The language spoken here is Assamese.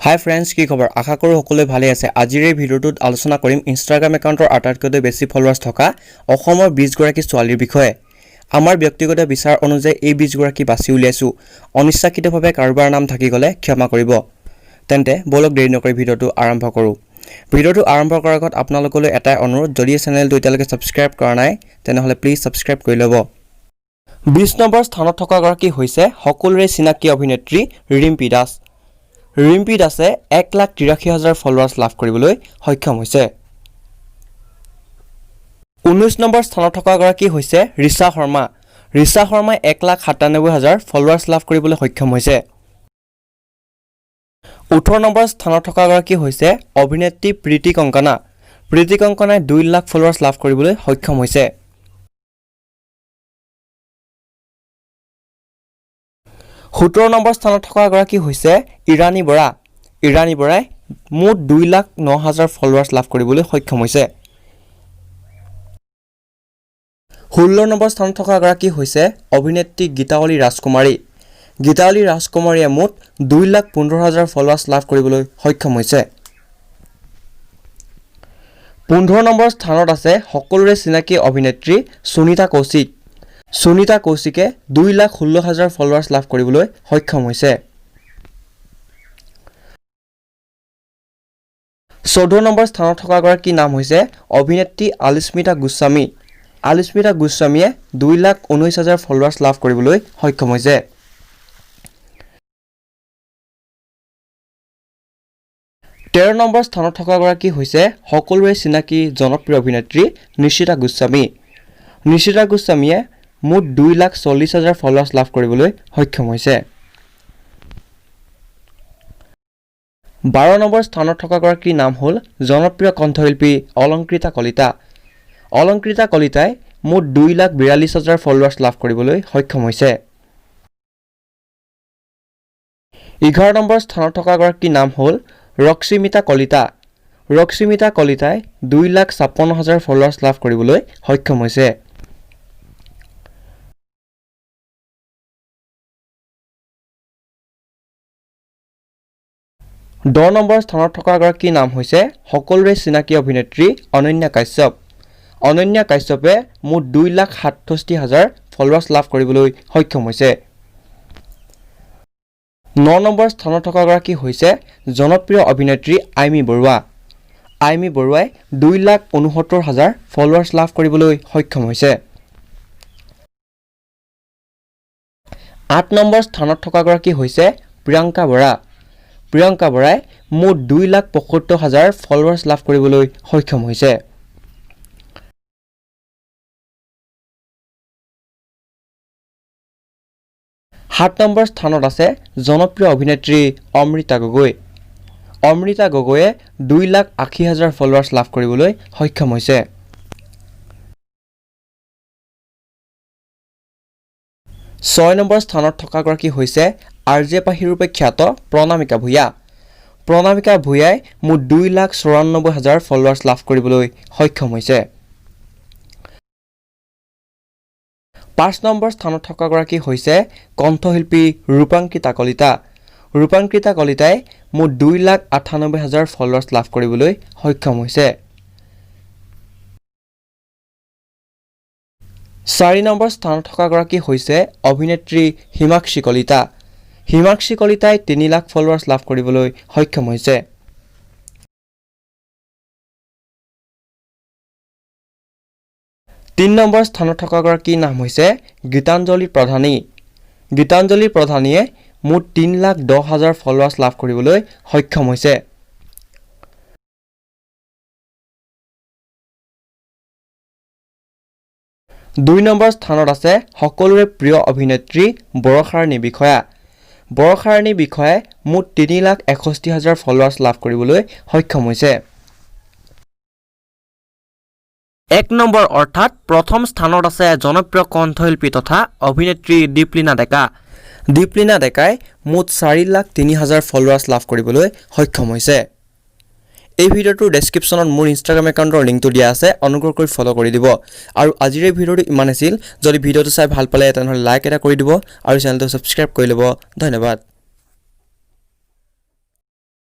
হাই ফ্ৰেণ্ডছ, কি খবৰ? আশা কৰোঁ সকলোৱে ভালে আছে। আজিৰ এই ভিডিঅ'টোত আলোচনা কৰিম ইনষ্টাগ্ৰাম একাউণ্টৰ আটাইতকৈ বেছি ফলোৱাৰ্ছ থকা অসমৰ 20 গৰাকী ছোৱালীৰ বিষয়ে। আমাৰ ব্যক্তিগত বিচাৰ অনুযায়ী এই 20 গৰাকী বাছি উলিয়াইছোঁ। অনিচ্ছাকৃতভাৱে কাৰোবাৰ নাম থাকি গ'লে ক্ষমা কৰিব। তেন্তে বলক দেৰি নকৰি ভিডিঅ'টো আৰম্ভ কৰোঁ। ভিডিঅ'টো আৰম্ভ কৰাৰ আগত আপোনালোকলৈ এটাই অনুৰোধ, যদি চেনেলটো এতিয়ালৈকে ছাবস্ক্ৰাইব কৰা নাই তেনেহ'লে প্লিজ ছাবস্ক্ৰাইব কৰি ল'ব। 20 নম্বৰ স্থানত থকা গৰাকী হৈছে সকলোৰে চিনাকি অভিনেত্ৰী ৰিম্পী দাস। ৰিম্পী দাসে 1,83,000 ফলোৱাৰ্ছ লাভ কৰিবলৈ সক্ষম হৈছে। 19 নম্বৰ স্থানত থকা গৰাকী হৈছে ৰিচা শৰ্মা। ৰিচা শৰ্মাই 1,97,000 ফলোৱাৰ্ছ লাভ কৰিবলৈ সক্ষম হৈছে। 18 নম্বৰ স্থানত থকা গৰাকী হৈছে অভিনেত্ৰী প্ৰীতি কংকনা। প্ৰীতি কংকনাই 2 লাখ ফলোৱাৰ্ছ লাভ কৰিবলৈ সক্ষম হৈছে। 17 নম্বৰ স্থানত থকা গৰাকী হৈছে ইৰাণী বৰা। ইৰাণী বৰাই মুঠ 2,09,000 ফলোৱাৰ্ছ লাভ কৰিবলৈ সক্ষম হৈছে। 16 নম্বৰ স্থানত থকা গৰাকী হৈছে অভিনেত্ৰী গীতাৱলী ৰাজকুমাৰী। গীতাৱলী ৰাজকুমাৰীয়ে মুঠ 2,15,000 ফলোৱাৰ্ছ লাভ কৰিবলৈ সক্ষম হৈছে। 15 নম্বৰ স্থানত আছে সকলোৰে চিনাকি অভিনেত্ৰী সুনিতা কৌশিক। সুনিতা কৌশিকে 2,16,000 ফলোৱাৰ্ছ লাভ কৰিবলৈ সক্ষম হৈছে। 14 নম্বৰ স্থানত থকা গৰাকীৰ নাম হৈছে অভিনেত্ৰী আলিস্মিতা গোস্বামী। আলিস্মিতা গোস্বামীয়ে 2,19,000 ফলোৱাৰ্ছ লাভ কৰিবলৈ সক্ষম হৈছে। 13 নম্বৰ স্থানত থকা গৰাকী হৈছে সকলোৰে চিনাকি জনপ্ৰিয় অভিনেত্ৰী নিশিতা গোস্বামী। নিশিতা গোস্বামীয়ে মুঠ 2,40,000 ফলোৱাৰ্ছ লাভ কৰিবলৈ সক্ষম হৈছে। 12 নম্বৰ স্থানত থকা গৰাকীৰ নাম হ'ল জনপ্ৰিয় কণ্ঠশিল্পী অলংকৃতা কলিতা। অলংকৃতা কলিতাই মুঠ 2,42,000 ফলোৱাৰ্ছ লাভ কৰিবলৈ সক্ষম হৈছে। 11 নম্বৰ স্থানত থকা গৰাকীৰ নাম হ'ল ৰশ্মিতা কলিতা। ৰশ্মিতা কলিতাই 2,56,000 ফলোৱাৰ্ছ লাভ কৰিবলৈ সক্ষম হৈছে। 10 নম্বৰ স্থানত থকা গৰাকীৰ নাম হৈছে সকলোৰে চিনাকি অভিনেত্ৰী অনন্যা কাশ্যপ। অনন্যা কাশ্যপে মুঠ 2,67,000 ফলোৱাৰ্ছ লাভ কৰিবলৈ সক্ষম হৈছে। 9 নম্বৰ স্থানত থকা গৰাকী হৈছে জনপ্ৰিয় অভিনেত্ৰী আইমী বৰুৱা। আইমী বৰুৱাই 2,69,000 ফলোৱাৰ্ছ লাভ কৰিবলৈ সক্ষম হৈছে। 8 নম্বৰ স্থানত থকা গৰাকী হৈছে প্ৰিয়ংকা বৰা। প্ৰিয়ংকা বৰাই মুঠ 2,75,000 ফলোৱাৰ্ছ লাভ কৰিবলৈ সক্ষম হৈছে। 7 নম্বৰ স্থানত আছে জনপ্ৰিয় অভিনেত্ৰী অমৃতা গগৈ। অমৃতা গগৈয়ে 2,80,000 ফলোৱাৰ্ছ লাভ কৰিবলৈ সক্ষম হৈছে। 6 নম্বৰ স্থানত থকা গৰাকী হৈছে RJ পাহি ৰূপে খ্যাত প্ৰণামিকা ভূঞা। প্ৰণামিকা ভূঞাই মুঠ 2,94,000 ফলোৱাৰ্ছ লাভ কৰিবলৈ সক্ষম হৈছে। 5 নম্বৰ স্থানত থকা গৰাকী হৈছে কণ্ঠশিল্পী ৰূপাংকিতা কলিতা। ৰূপাংকিতা কলিতাই মুঠ 2,98,000 ফলোৱাৰ্ছ লাভ কৰিবলৈ সক্ষম হৈছে। 4 নম্বৰ স্থানত থকা গৰাকী হৈছে অভিনেত্ৰী হিমাক্ষী কলিতা। হিমাক্ষী কলিতাই 3 লাখ ফলোৱাৰ্ছ লাভ কৰিবলৈ সক্ষম হৈছে। 3 নম্বৰ স্থানত থকা গৰাকীৰ নাম হৈছে গীতাঞ্জলি প্ৰধানী। গীতাঞ্জলি প্ৰধানীয়ে মুঠ 3,10,000 ফলোৱাৰ্ছ লাভ কৰিবলৈ সক্ষম হৈছে। 2 নম্বৰ স্থানত আছে সকলোৰে প্ৰিয় অভিনেত্ৰী বৰষাৰাণী বিষয়া। বৰষাৰাণী বিষয়াই মুঠ 3,61,000 ফলোৱাৰ্ছ লাভ কৰিবলৈ সক্ষম হৈছে। 1 নম্বৰ অৰ্থাৎ প্ৰথম স্থানত আছে জনপ্ৰিয় কণ্ঠশিল্পী তথা অভিনেত্ৰী দীপলিনা ডেকা। দীপলিনা ডেকাই মুঠ 4,03,000 ফলোৱাৰ্ছ লাভ কৰিবলৈ সক্ষম হৈছে। এই ভিডিঅ'টোৰ ডেছক্ৰিপশ্যনত মোৰ ইনষ্টাগ্ৰাম একাউণ্টৰ লিংকটো দিয়া আছে, অনুগ্ৰহ কৰি ফ'ল' কৰি দিব। আৰু আজিৰ এই ভিডিঅ'টো ইমান আছিল। যদি ভিডিঅ'টো চাই ভাল পালে তেনেহ'লে লাইক এটা কৰি দিব আৰু চেনেলটো ছাবস্ক্ৰাইব কৰি ল'ব। ধন্যবাদ।